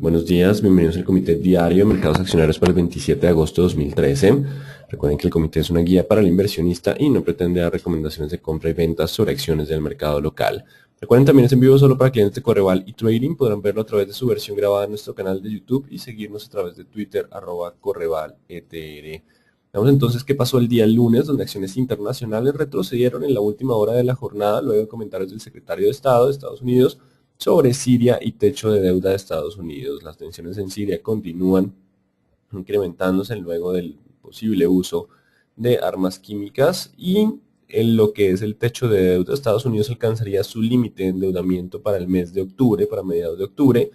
Buenos días, bienvenidos al Comité Diario de Mercados Accionarios para el 27 de agosto de 2013. Recuerden que el comité es una guía para el inversionista y no pretende dar recomendaciones de compra y venta sobre acciones del mercado local. Recuerden también es en vivo solo para clientes de Correval y Trading. Podrán verlo a través de su versión grabada en nuestro canal de YouTube y seguirnos a través de Twitter @CorrevalETR. Veamos entonces qué pasó el día lunes, donde acciones internacionales retrocedieron en la última hora de la jornada luego de comentarios del secretario de Estado de Estados Unidos sobre Siria y techo de deuda de Estados Unidos. Las tensiones en Siria continúan incrementándose luego del posible uso de armas químicas y en lo que es el techo de deuda, Estados Unidos alcanzaría su límite de endeudamiento para el mes de octubre, para mediados de octubre,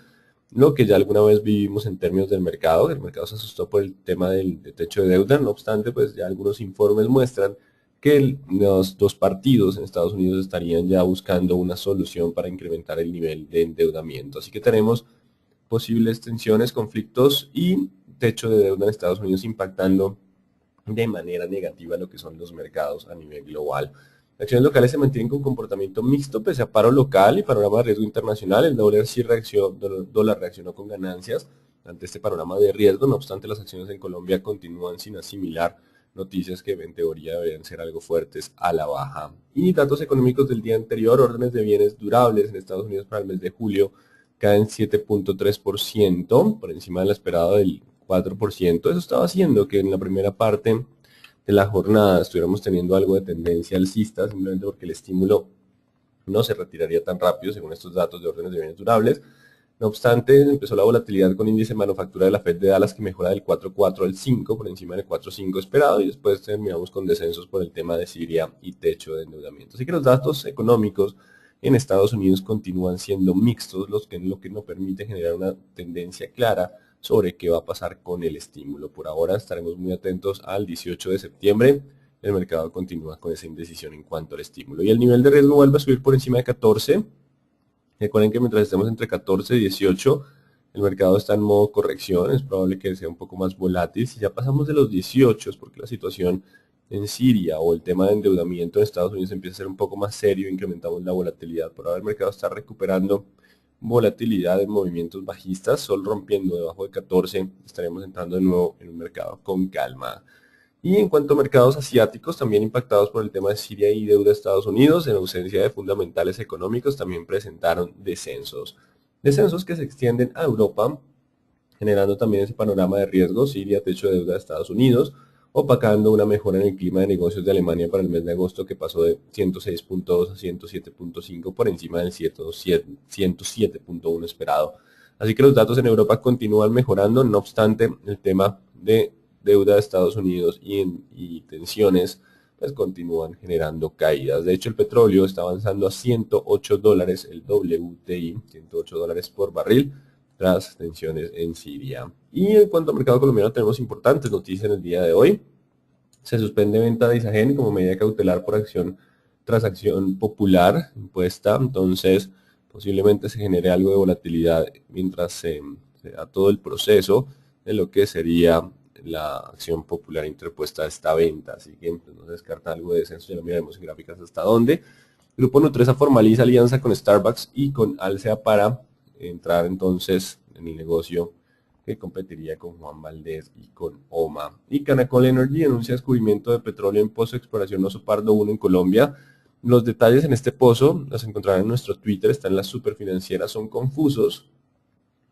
lo que ya alguna vez vivimos en términos del mercado. El mercado se asustó por el tema del techo de deuda. No obstante, pues ya algunos informes muestran que los dos partidos en Estados Unidos estarían ya buscando una solución para incrementar el nivel de endeudamiento. Así que tenemos posibles tensiones, conflictos y techo de deuda en Estados Unidos impactando de manera negativa lo que son los mercados a nivel global. Las acciones locales se mantienen con comportamiento mixto pese a paro local y panorama de riesgo internacional. El dólar reaccionó con ganancias ante este panorama de riesgo. No obstante, las acciones en Colombia continúan sin asimilar noticias que en teoría deberían ser algo fuertes a la baja. Y datos económicos del día anterior, órdenes de bienes durables en Estados Unidos para el mes de julio caen 7.3%, por encima de la esperada del 4%. Eso estaba haciendo que en la primera parte de la jornada estuviéramos teniendo algo de tendencia alcista, simplemente porque el estímulo no se retiraría tan rápido según estos datos de órdenes de bienes durables. No obstante, empezó la volatilidad con índice de manufactura de la Fed de Dallas que mejora del 4.4 al 5 por encima del 4.5 esperado y después terminamos con descensos por el tema de Siria y techo de endeudamiento. Así que los datos económicos en Estados Unidos continúan siendo mixtos, lo que no permite generar una tendencia clara sobre qué va a pasar con el estímulo. Por ahora estaremos muy atentos al 18 de septiembre. El mercado continúa con esa indecisión en cuanto al estímulo. Y el nivel de riesgo vuelve a subir por encima de 14. Recuerden que mientras estemos entre 14 y 18, el mercado está en modo corrección, es probable que sea un poco más volátil. Si ya pasamos de los 18, es porque la situación en Siria o el tema de endeudamiento en Estados Unidos empieza a ser un poco más serio, incrementamos la volatilidad. Por ahora el mercado está recuperando volatilidad en movimientos bajistas, solo rompiendo debajo de 14, estaremos entrando de nuevo en un mercado con calma. Y en cuanto a mercados asiáticos, también impactados por el tema de Siria y deuda de Estados Unidos, en ausencia de fundamentales económicos, también presentaron descensos. Descensos que se extienden a Europa, generando también ese panorama de riesgo, Siria, techo de deuda de Estados Unidos, opacando una mejora en el clima de negocios de Alemania para el mes de agosto que pasó de 106.2 a 107.5 por encima del 107.1 esperado. Así que los datos en Europa continúan mejorando, no obstante el tema de deuda de Estados Unidos y tensiones pues continúan generando caídas. De hecho, el petróleo está avanzando a $108 el WTI, $108 por barril, tras tensiones en Siria. Y en cuanto al mercado colombiano, tenemos importantes noticias en el día de hoy. Se suspende venta de Isagen como medida cautelar por transacción popular impuesta, entonces posiblemente se genere algo de volatilidad mientras se da todo el proceso de lo que sería la acción popular interpuesta a esta venta, así que pues, no se descarta algo de descenso, ya lo miraremos en gráficas hasta dónde. Grupo Nutresa formaliza alianza con Starbucks y con Alsea para entrar entonces en el negocio que competiría con Juan Valdez y con OMA. Y Canacol Energy anuncia descubrimiento de petróleo en Pozo de Exploración Oso Pardo 1 en Colombia. Los detalles en este pozo los encontrarán en nuestro Twitter, están las superfinancieras, son confusos.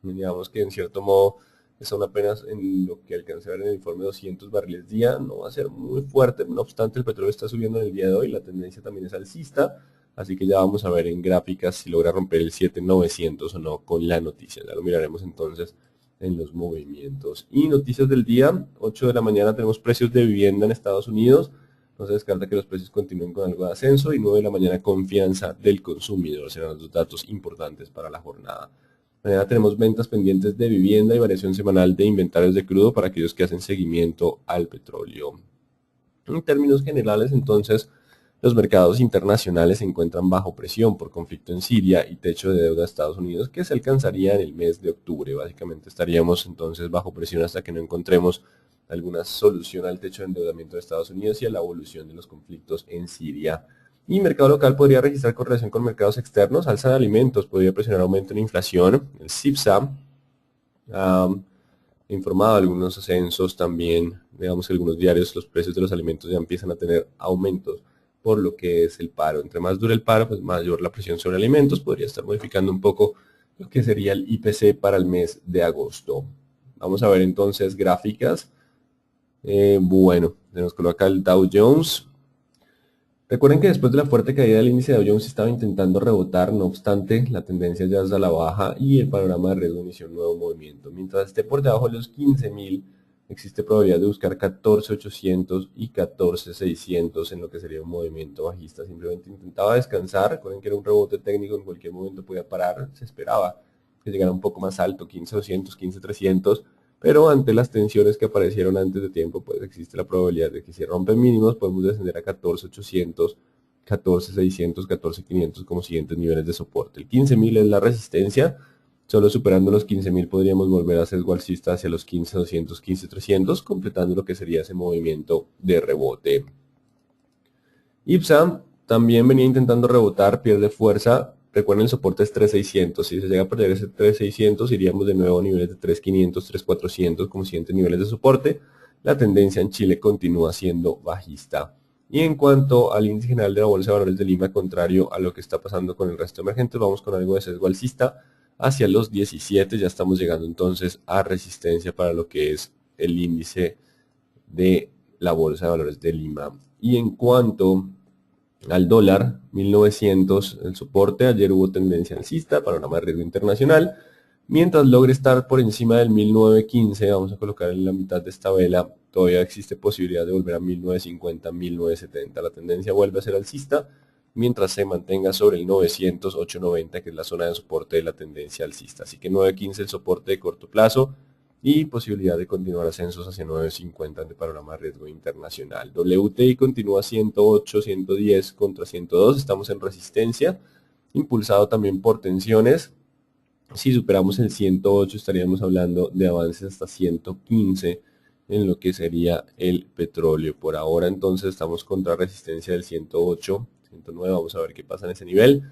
Digamos que en cierto modo son apenas en lo que alcancé a ver en el informe 200 barriles día, no va a ser muy fuerte, no obstante el petróleo está subiendo en el día de hoy, la tendencia también es alcista, así que ya vamos a ver en gráficas si logra romper el 7900 o no con la noticia, ya lo miraremos entonces en los movimientos. Y noticias del día, 8 de la mañana tenemos precios de vivienda en Estados Unidos, no se descarta que los precios continúen con algo de ascenso, y 9 de la mañana confianza del consumidor, serán los dos datos importantes para la jornada. Mañana tenemos ventas pendientes de vivienda y variación semanal de inventarios de crudo para aquellos que hacen seguimiento al petróleo. En términos generales, entonces, los mercados internacionales se encuentran bajo presión por conflicto en Siria y techo de deuda de Estados Unidos que se alcanzaría en el mes de octubre. Básicamente estaríamos entonces bajo presión hasta que no encontremos alguna solución al techo de endeudamiento de Estados Unidos y a la evolución de los conflictos en Siria. Y mercado local podría registrar correlación con mercados externos, alza de alimentos, podría presionar aumento en inflación, el CIPSA ha informado algunos ascensos también. Digamos que algunos diarios, los precios de los alimentos ya empiezan a tener aumentos por lo que es el paro. Entre más dure el paro, pues mayor la presión sobre alimentos. Podría estar modificando un poco lo que sería el IPC para el mes de agosto. Vamos a ver entonces gráficas. Bueno, se nos coloca el Dow Jones. Recuerden que después de la fuerte caída del índice de Dow Jones estaba intentando rebotar, no obstante, la tendencia ya es a la baja y el panorama de riesgo inició un nuevo movimiento. Mientras esté por debajo de los 15.000, existe probabilidad de buscar 14.800 y 14.600 en lo que sería un movimiento bajista. Simplemente intentaba descansar, recuerden que era un rebote técnico, en cualquier momento podía parar, se esperaba que llegara un poco más alto, 15.200, 15.300, pero ante las tensiones que aparecieron antes de tiempo, pues existe la probabilidad de que si rompen mínimos podemos descender a 14.800, 14.600, 14.500 como siguientes niveles de soporte. El 15.000 es la resistencia, solo superando los 15.000 podríamos volver a sesgo alcista hacia los 15.200, 15.300, completando lo que sería ese movimiento de rebote. IPSA también venía intentando rebotar, pierde fuerza. Recuerden, el soporte es 3.600. Si se llega a perder ese 3.600, iríamos de nuevo a niveles de 3.500, 3.400 como siguientes niveles de soporte. La tendencia en Chile continúa siendo bajista. Y en cuanto al índice general de la Bolsa de Valores de Lima, contrario a lo que está pasando con el resto emergente, vamos con algo de sesgo alcista hacia los 17. Ya estamos llegando entonces a resistencia para lo que es el índice de la Bolsa de Valores de Lima. Y en cuanto al dólar, 1900 el soporte, ayer hubo tendencia alcista, panorama de riesgo internacional, mientras logre estar por encima del 1915, vamos a colocar en la mitad de esta vela, todavía existe posibilidad de volver a 1950, 1970, la tendencia vuelve a ser alcista, mientras se mantenga sobre el 900, 890, que es la zona de soporte de la tendencia alcista, así que 915 el soporte de corto plazo, y posibilidad de continuar ascensos hacia 9.50 ante panorama de riesgo internacional. WTI continúa 108, 110 contra 102, estamos en resistencia, impulsado también por tensiones. Si superamos el 108 estaríamos hablando de avances hasta 115 en lo que sería el petróleo. Por ahora entonces estamos contra resistencia del 108, 109, vamos a ver qué pasa en ese nivel.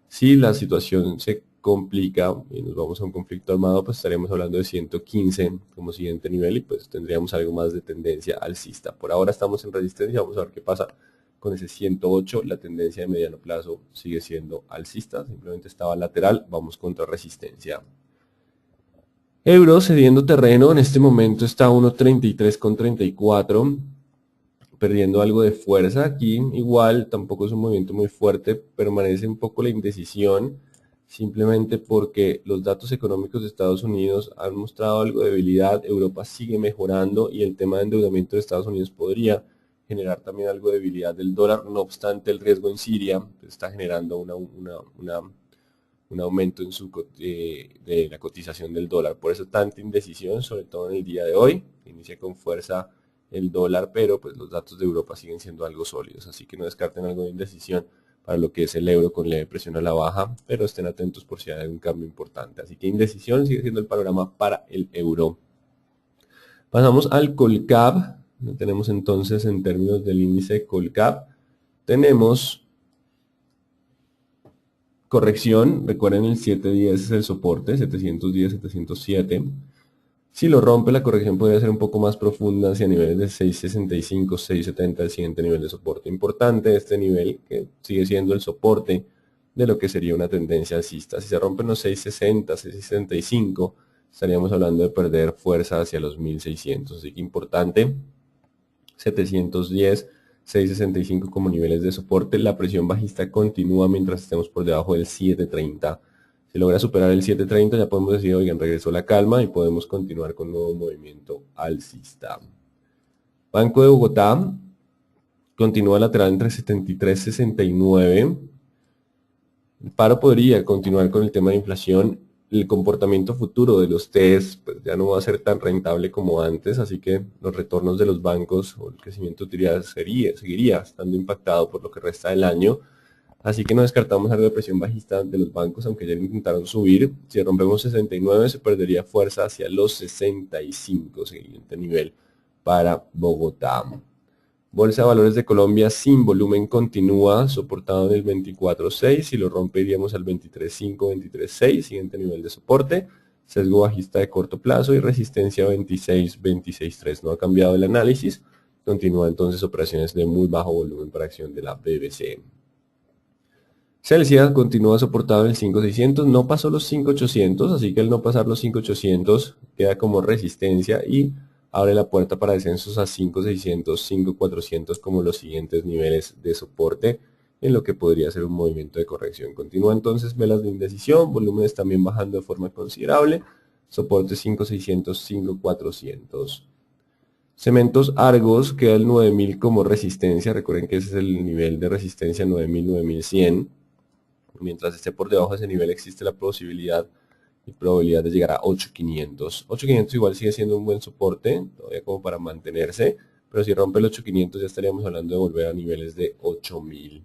Si la situación se complica y nos vamos a un conflicto armado, pues estaremos hablando de 115 como siguiente nivel y pues tendríamos algo más de tendencia alcista. Por ahora estamos en resistencia, vamos a ver qué pasa con ese 108. La tendencia de mediano plazo sigue siendo alcista, simplemente estaba lateral, vamos contra resistencia. Euro cediendo terreno, en este momento está a 1.33,34, perdiendo algo de fuerza. Aquí igual tampoco es un movimiento muy fuerte, permanece un poco la indecisión, simplemente porque los datos económicos de Estados Unidos han mostrado algo de debilidad, Europa sigue mejorando y el tema de endeudamiento de Estados Unidos podría generar también algo de debilidad del dólar, no obstante el riesgo en Siria está generando un aumento en de la cotización del dólar, por eso tanta indecisión, sobre todo en el día de hoy, inicia con fuerza el dólar, pero pues los datos de Europa siguen siendo algo sólidos, así que no descarten algo de indecisión para lo que es el euro con leve presión a la baja, pero estén atentos por si hay algún cambio importante. Así que indecisión sigue siendo el panorama para el euro. Pasamos al Colcap. Tenemos entonces en términos del índice Colcap, tenemos corrección, recuerden el 710 es el soporte, 710, 707. Si lo rompe, la corrección podría ser un poco más profunda hacia niveles de 665, 670, el siguiente nivel de soporte importante. Este nivel que sigue siendo el soporte de lo que sería una tendencia alcista. Si se rompen los 660, 665, estaríamos hablando de perder fuerza hacia los 1600. Así que importante, 710, 665 como niveles de soporte. La presión bajista continúa mientras estemos por debajo del 730. Si logra superar el 730 ya podemos decir, oigan, regresó la calma y podemos continuar con un nuevo movimiento alcista. Banco de Bogotá continúa lateral entre 73 y 69. El paro podría continuar con el tema de inflación. El comportamiento futuro de los TES pues, ya no va a ser tan rentable como antes, así que los retornos de los bancos o el crecimiento de utilidades seguiría estando impactado por lo que resta del año. Así que no descartamos algo de presión bajista de los bancos, aunque ya intentaron subir. Si rompemos 69 se perdería fuerza hacia los 65, siguiente nivel para Bogotá. Bolsa de Valores de Colombia sin volumen continúa, soportado en el 24.6, si lo rompe iríamos al 23.5, 23.6, siguiente nivel de soporte. sesgo bajista de corto plazo y resistencia 26.3. No ha cambiado el análisis. Continúa entonces operaciones de muy bajo volumen para acción de la BBC. Celsius continúa soportado en el 5.600, no pasó los 5.800, así que al no pasar los 5.800 queda como resistencia y abre la puerta para descensos a 5.600, 5.400 como los siguientes niveles de soporte en lo que podría ser un movimiento de corrección. Continúa entonces velas de indecisión, volúmenes también bajando de forma considerable, soporte 5.600, 5.400. Cementos Argos queda el 9.000 como resistencia, recuerden que ese es el nivel de resistencia 9.000, 9.100. Mientras esté por debajo de ese nivel existe la posibilidad y probabilidad de llegar a 8.500. 8.500 igual sigue siendo un buen soporte, todavía como para mantenerse, pero si rompe el 8.500 ya estaríamos hablando de volver a niveles de 8.000.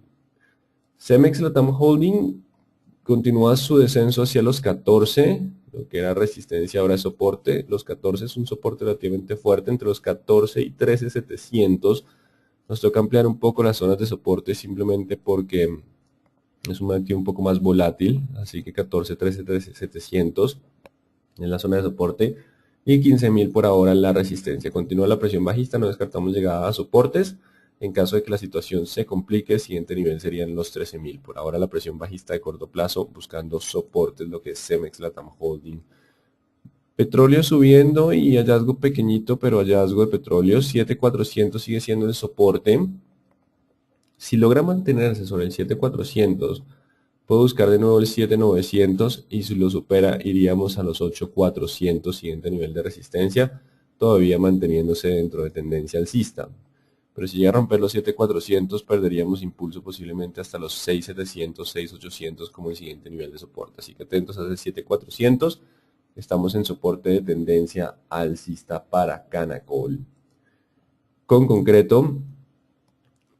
Cemex Latam Holding continúa su descenso hacia los 14, lo que era resistencia ahora es soporte. Los 14 es un soporte relativamente fuerte, entre los 14 y 13.700. Nos toca ampliar un poco las zonas de soporte simplemente porque es un activo un poco más volátil, así que 14, 13, 700 en la zona de soporte y 15.000 por ahora en la resistencia. Continúa la presión bajista, no descartamos llegada a soportes. En caso de que la situación se complique, el siguiente nivel serían los 13.000. Por ahora la presión bajista de corto plazo buscando soportes, lo que es Cemex Latam Holding. Petróleo subiendo y hallazgo pequeñito, pero hallazgo de petróleo. 7.400 sigue siendo el soporte. Si logra mantenerse sobre el 7.400, puedo buscar de nuevo el 7.900 y si lo supera iríamos a los 8.400, siguiente nivel de resistencia, todavía manteniéndose dentro de tendencia alcista. Pero si llega a romper los 7.400 perderíamos impulso posiblemente hasta los 6.700, 6.800 como el siguiente nivel de soporte. Así que atentos a ese 7.400, estamos en soporte de tendencia alcista para Canacol. Con concreto,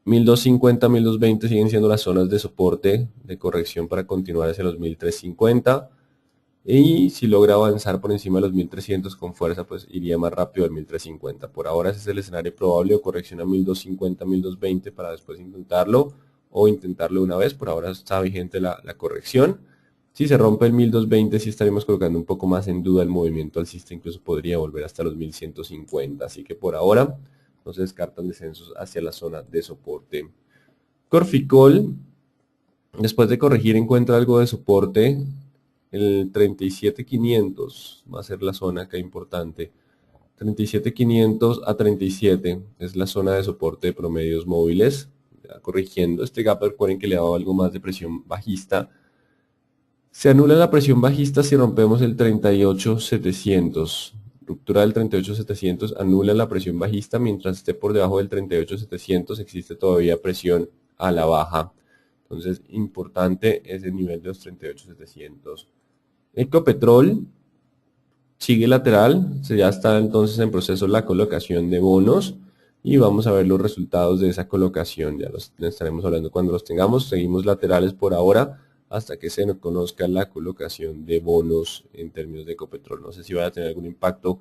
1250, 1220 siguen siendo las zonas de soporte de corrección para continuar hacia los 1350 y si logra avanzar por encima de los 1300 con fuerza pues iría más rápido al 1350. Por ahora ese es el escenario probable de corrección a 1250, 1220 para después intentarlo o intentarlo una vez. Por ahora está vigente la corrección. Si se rompe el 1220 sí estaremos colocando un poco más en duda el movimiento alcista, incluso podría volver hasta los 1150, así que por ahora no se descartan descensos hacia la zona de soporte. Corficol, después de corregir, encuentra algo de soporte. El 37.500 va a ser la zona acá importante. 37.500 a 37 es la zona de soporte de promedios móviles. Ya corrigiendo este gap, recuerden que le ha dado algo más de presión bajista. Se anula la presión bajista si rompemos el 38.700. Ruptura del 38.700 anula la presión bajista, mientras esté por debajo del 38.700 existe todavía presión a la baja. Entonces, importante ese nivel de los 38.700. Ecopetrol sigue lateral, ya está entonces en proceso la colocación de bonos y vamos a ver los resultados de esa colocación. Ya los estaremos hablando cuando los tengamos. Seguimos laterales por ahora hasta que se nos conozca la colocación de bonos en términos de Ecopetrol. No sé si va a tener algún impacto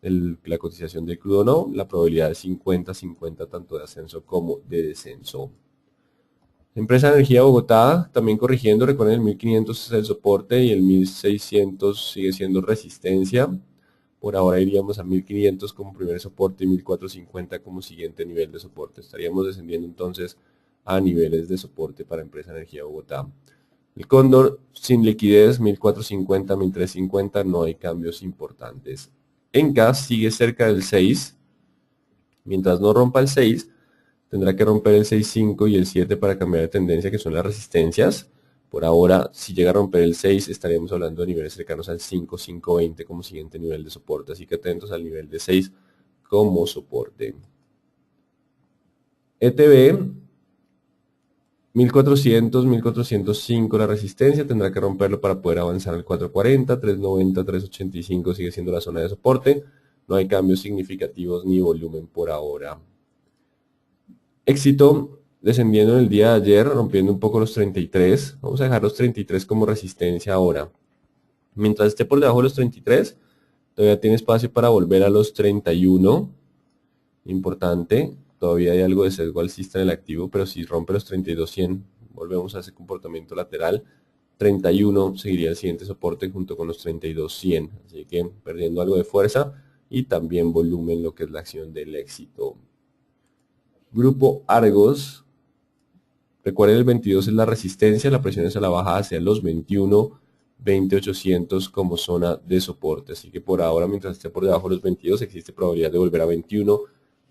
la cotización del crudo o no. La probabilidad es 50-50 tanto de ascenso como de descenso. Empresa de Energía Bogotá también corrigiendo. Recuerden, el 1500 es el soporte y el 1600 sigue siendo resistencia. Por ahora iríamos a 1500 como primer soporte y 1450 como siguiente nivel de soporte. Estaríamos descendiendo entonces a niveles de soporte para Empresa de Energía Bogotá. El Cóndor sin liquidez, 1450, 1350, no hay cambios importantes. Enca sigue cerca del 6. Mientras no rompa el 6, tendrá que romper el 6.5 y el 7 para cambiar de tendencia, que son las resistencias. Por ahora, si llega a romper el 6, estaremos hablando de niveles cercanos al 5, 5.20 como siguiente nivel de soporte. Así que atentos al nivel de 6 como soporte. ETB, 1400, 1405 la resistencia, tendrá que romperlo para poder avanzar al 440, 390, 385 sigue siendo la zona de soporte. No hay cambios significativos ni volumen por ahora. Éxito descendiendo en el día de ayer, rompiendo un poco los 33. Vamos a dejar los 33 como resistencia ahora. Mientras esté por debajo de los 33, todavía tiene espacio para volver a los 31. Importante, todavía hay algo de sesgo alcista en el activo, pero si rompe los 32.100, volvemos a ese comportamiento lateral. 31 seguiría el siguiente soporte junto con los 32.100, así que perdiendo algo de fuerza y también volumen lo que es la acción del éxito. Grupo Argos, recuerden el 22 es la resistencia, la presión es a la baja hacia los 21, 20.800 como zona de soporte, así que por ahora mientras esté por debajo de los 22 existe probabilidad de volver a 21,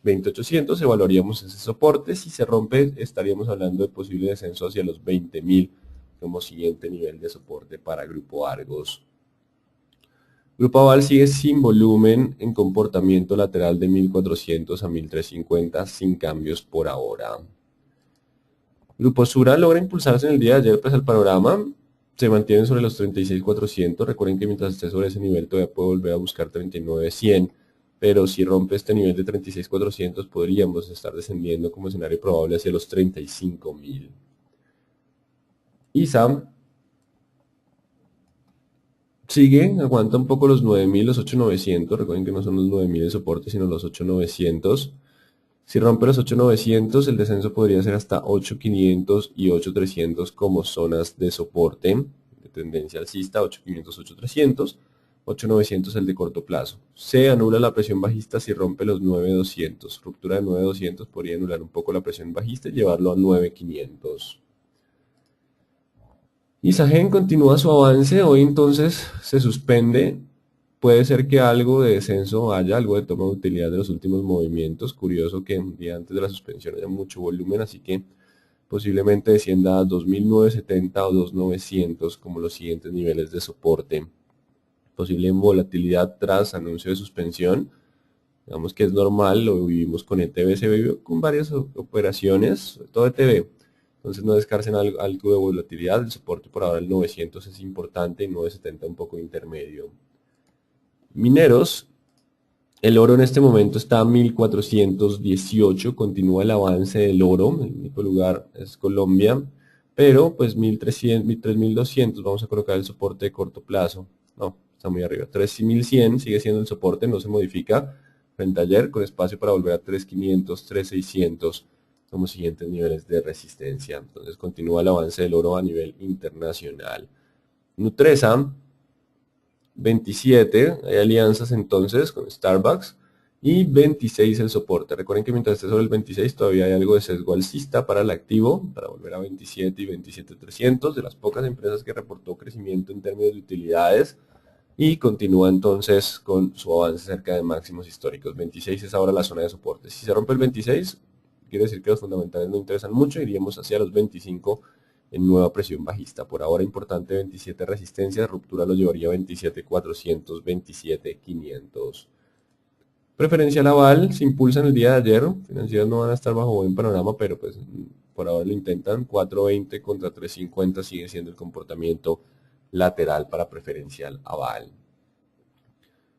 20.800, evaluaríamos ese soporte, si se rompe estaríamos hablando de posible descenso hacia los 20.000 como siguiente nivel de soporte para Grupo Argos. Grupo Aval sigue sin volumen en comportamiento lateral de 1.400 a 1.350 sin cambios por ahora. Grupo Sura logra impulsarse en el día de ayer pese al panorama, se mantiene sobre los 36.400, recuerden que mientras esté sobre ese nivel todavía puede volver a buscar 39.100, pero si rompe este nivel de 36.400 podríamos estar descendiendo como escenario probable hacia los 35.000. ISA sigue, aguanta un poco los 9.000, los 8.900, recuerden que no son los 9.000 de soporte sino los 8.900. Si rompe los 8.900, el descenso podría ser hasta 8.500 y 8.300 como zonas de soporte de tendencia alcista, 8.500, 8.300, 8.900 el de corto plazo. Se anula la presión bajista si rompe los 9.200. Ruptura de 9.200 podría anular un poco la presión bajista y llevarlo a 9.500. Isagen continúa su avance, hoy entonces se suspende. Puede ser que algo de descenso haya, algo de toma de utilidad de los últimos movimientos. Curioso que un día antes de la suspensión haya mucho volumen, así que posiblemente descienda a 2.970 o 2.900 como los siguientes niveles de soporte. Posible volatilidad tras anuncio de suspensión. Digamos que es normal, lo vivimos con ETB, se vivió con varias operaciones, sobre todo ETB. Entonces no descarten algo de volatilidad. El soporte por ahora el 900 es importante y 970 un poco intermedio. Mineros, el oro en este momento está a 1.418, continúa el avance del oro, el único lugar es Colombia, pero pues 1.300, 3.200 vamos a colocar el soporte de corto plazo, no, está muy arriba, 3.100 sigue siendo el soporte, no se modifica frente a ayer, con espacio para volver a 3.500, 3.600 como siguientes niveles de resistencia. Entonces continúa el avance del oro a nivel internacional. Nutresa, 27, hay alianzas entonces con Starbucks, y 26 el soporte. Recuerden que mientras esté sobre el 26 todavía hay algo de sesgo alcista para el activo, para volver a 27 y 27.300, de las pocas empresas que reportó crecimiento en términos de utilidades, y continúa entonces con su avance cerca de máximos históricos. 26 es ahora la zona de soporte. Si se rompe el 26, quiere decir que los fundamentales no interesan mucho, iríamos hacia los 25 en nueva presión bajista. Por ahora importante 27 resistencia, ruptura lo llevaría a 27.400, 27.500. Preferencial aval, se impulsa en el día de ayer, financieras no van a estar bajo buen panorama, pero pues por ahora lo intentan, 4.20 contra 3.50 sigue siendo el comportamiento lateral para preferencial aval.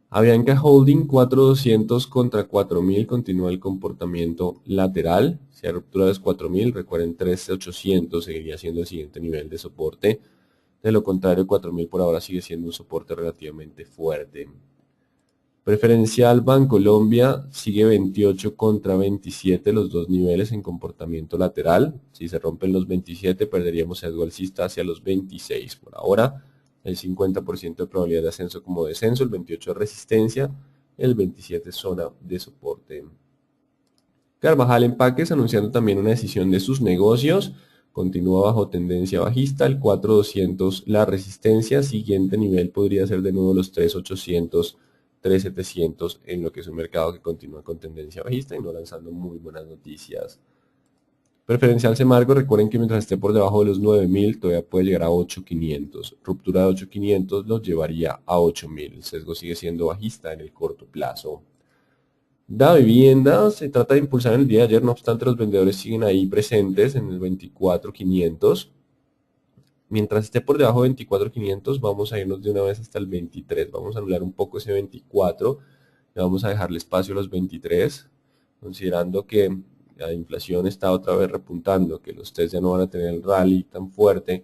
Avianca Holding 4.200 contra 4.000 continúa el comportamiento lateral. Si hay ruptura de los 4.000, recuerden 3.800 seguiría siendo el siguiente nivel de soporte. De lo contrario, 4.000 por ahora sigue siendo un soporte relativamente fuerte. Preferencial Bancolombia sigue 28 contra 27, los dos niveles en comportamiento lateral. Si se rompen los 27, perderíamos sesgo alcista hacia los 26 por ahora. El 50% de probabilidad de ascenso como descenso, el 28 de resistencia, el 27 zona de soporte. Carvajal Empaques anunciando también una decisión de sus negocios, continúa bajo tendencia bajista, el 4.200 la resistencia, siguiente nivel podría ser de nuevo los 3.800, 3.700 en lo que es un mercado que continúa con tendencia bajista y no lanzando muy buenas noticias. Preferencial Semargo, recuerden que mientras esté por debajo de los 9.000 todavía puede llegar a 8.500. Ruptura de 8.500 los llevaría a 8.000. El sesgo sigue siendo bajista en el corto plazo. Da Vivienda se trata de impulsar en el día de ayer, no obstante los vendedores siguen ahí presentes en el 24.500. Mientras esté por debajo de 24.500 vamos a irnos de una vez hasta el 23. Vamos a anular un poco ese 24 y vamos a dejarle espacio a los 23, considerando que la inflación está otra vez repuntando, que los test ya no van a tener el rally tan fuerte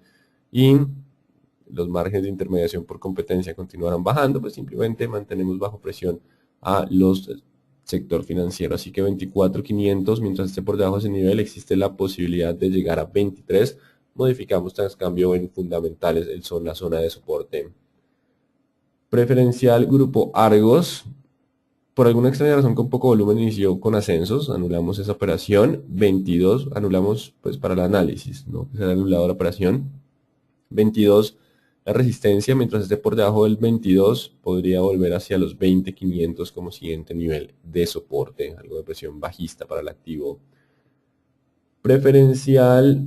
y los márgenes de intermediación por competencia continuarán bajando, pues simplemente mantenemos bajo presión a los sector financiero. Así que 24.500, mientras esté por debajo de ese nivel, existe la posibilidad de llegar a 23 modificamos tras cambio en fundamentales la zona de soporte. Preferencial grupo Argos, por alguna extraña razón con poco volumen inició con ascensos, anulamos esa operación. 22 anulamos pues para el análisis, ¿no? Se ha anulado la operación. 22 la resistencia, mientras esté por debajo del 22 podría volver hacia los 20.500 como siguiente nivel de soporte, algo de presión bajista para el activo. Preferencial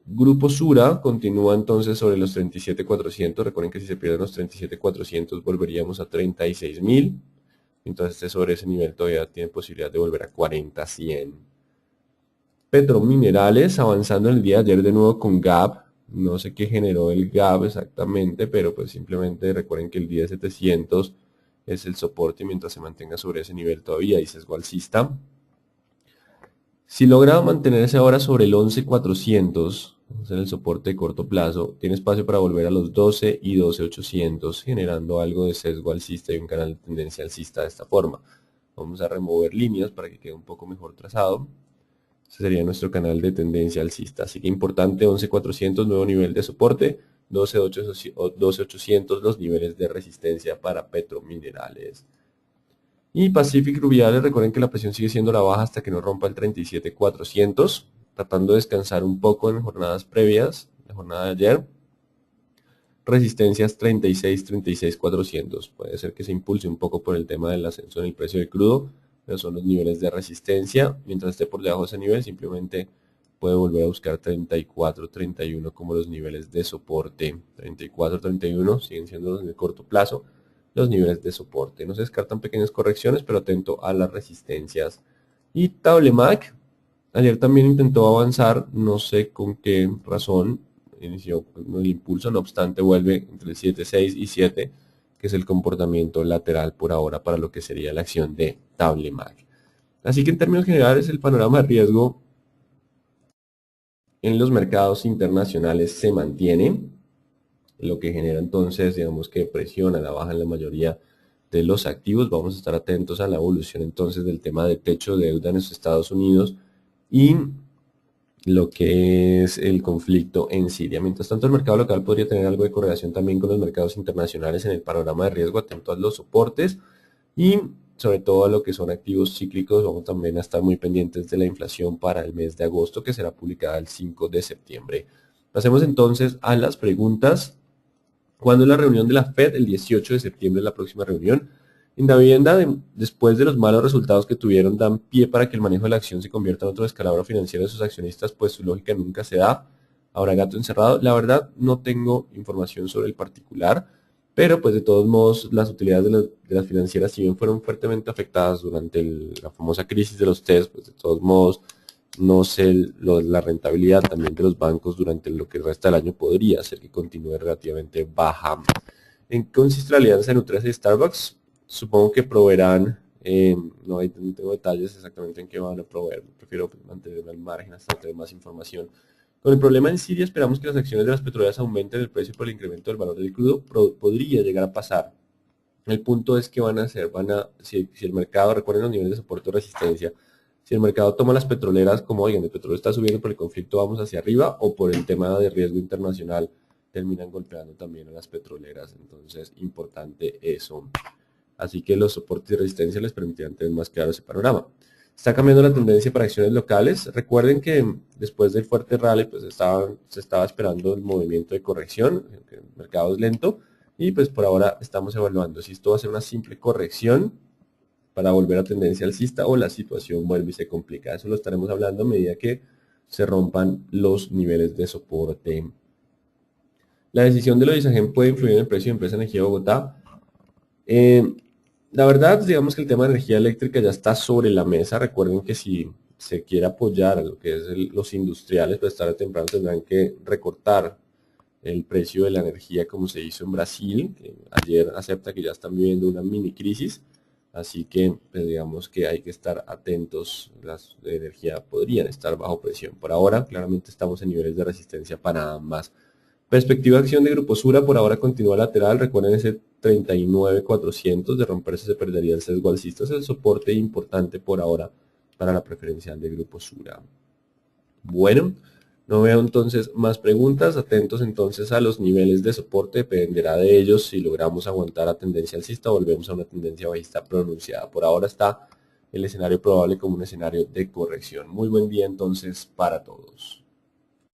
Grupo Sura continúa entonces sobre los 37.400. Recuerden que si se pierden los 37.400 volveríamos a 36.000. Entonces este sobre ese nivel todavía tiene posibilidad de volver a 40.100. Petrominerales avanzando el día de ayer de nuevo con gap. No sé qué generó el gap exactamente, pero pues simplemente recuerden que el 10.700 es el soporte y mientras se mantenga sobre ese nivel todavía hay sesgo alcista. Si logra mantenerse ahora sobre el 11.400, en el soporte de corto plazo, tiene espacio para volver a los 12 y 12.800, generando algo de sesgo alcista y un canal de tendencia alcista de esta forma. Vamos a remover líneas para que quede un poco mejor trazado. Ese sería nuestro canal de tendencia alcista. Así que importante, 11.400, nuevo nivel de soporte, 12.800 los niveles de resistencia para Petrominerales. Y Pacific Rubiales, recuerden que la presión sigue siendo la baja hasta que no rompa el 37.400, tratando de descansar un poco en jornadas previas, la jornada de ayer. Resistencias 36, 36.400. Puede ser que se impulse un poco por el tema del ascenso en el precio del crudo, pero son los niveles de resistencia. Mientras esté por debajo de ese nivel, simplemente puede volver a buscar 34, 31 como los niveles de soporte. 34, 31 siguen siendo los de corto plazo los niveles de soporte. No se descartan pequeñas correcciones, pero atento a las resistencias. Y Tablemac, ayer también intentó avanzar, no sé con qué razón, inició el impulso, no obstante vuelve entre el 7.6 y 7, que es el comportamiento lateral por ahora para lo que sería la acción de Tablemac. Así que en términos generales el panorama de riesgo en los mercados internacionales se mantiene, lo que genera entonces, digamos que presión a la baja en la mayoría de los activos. Vamos a estar atentos a la evolución entonces del tema de techo de deuda en los Estados Unidos y lo que es el conflicto en Siria. Mientras tanto, el mercado local podría tener algo de correlación también con los mercados internacionales en el panorama de riesgo, atento a los soportes y sobre todo a lo que son activos cíclicos. Vamos también a estar muy pendientes de la inflación para el mes de agosto, que será publicada el 5 de septiembre. Pasemos entonces a las preguntas. ¿Cuándo es la reunión de la Fed? El 18 de septiembre es la próxima reunión. En Davivienda, después de los malos resultados que tuvieron, dan pie para que el manejo de la acción se convierta en otro descalabro financiero de sus accionistas, pues su lógica nunca se da. Ahora gato encerrado. La verdad, no tengo información sobre el particular, pero pues de todos modos, las utilidades de las financieras, si bien fueron fuertemente afectadas durante la famosa crisis de los TES, pues de todos modos, no sé, la rentabilidad también de los bancos durante lo que resta del año podría ser que continúe relativamente baja. ¿En qué consiste la alianza de Nutresa y Starbucks? Supongo que proveerán, no tengo detalles exactamente en qué van a proveer, prefiero mantenerme al margen hasta tener más información. Con el problema en Siria esperamos que las acciones de las petroleras aumenten el precio por el incremento del valor del crudo, podría llegar a pasar. El punto es que van a hacer, si el mercado, recuerden los niveles de soporte o resistencia, si el mercado toma las petroleras como, oigan, el petróleo está subiendo por el conflicto, vamos hacia arriba, o por el tema de riesgo internacional, terminan golpeando también a las petroleras. Entonces, importante eso. Así que los soportes y resistencia les permitirán tener más claro ese panorama. Está cambiando la tendencia para acciones locales. Recuerden que después del fuerte rally, pues se estaba esperando el movimiento de corrección, el mercado es lento, y pues por ahora estamos evaluando si esto va a ser una simple corrección para volver a tendencia alcista o la situación vuelve y se complica. Eso lo estaremos hablando a medida que se rompan los niveles de soporte. La decisión de lo de Isagen puede influir en el precio de Empresa Energía de Bogotá. La verdad, digamos que el tema de energía eléctrica ya está sobre la mesa. Recuerden que si se quiere apoyar a lo que es los industriales, pues tarde o temprano tendrán que recortar el precio de la energía como se hizo en Brasil, que ayer acepta que ya están viviendo una mini crisis. Así que pues digamos que hay que estar atentos, las de energía podrían estar bajo presión. Por ahora claramente estamos en niveles de resistencia para ambas. Perspectiva de acción de Grupo Sura por ahora continúa lateral, recuerden ese 39.400, de romperse se perdería el sesgo alcista, es el soporte importante por ahora para la preferencial de Grupo Sura. Bueno, No veo entonces más preguntas, atentos entonces a los niveles de soporte, dependerá de ellos si logramos aguantar a tendencia alcista o volvemos a una tendencia bajista pronunciada. Por ahora está el escenario probable como un escenario de corrección. Muy buen día entonces para todos.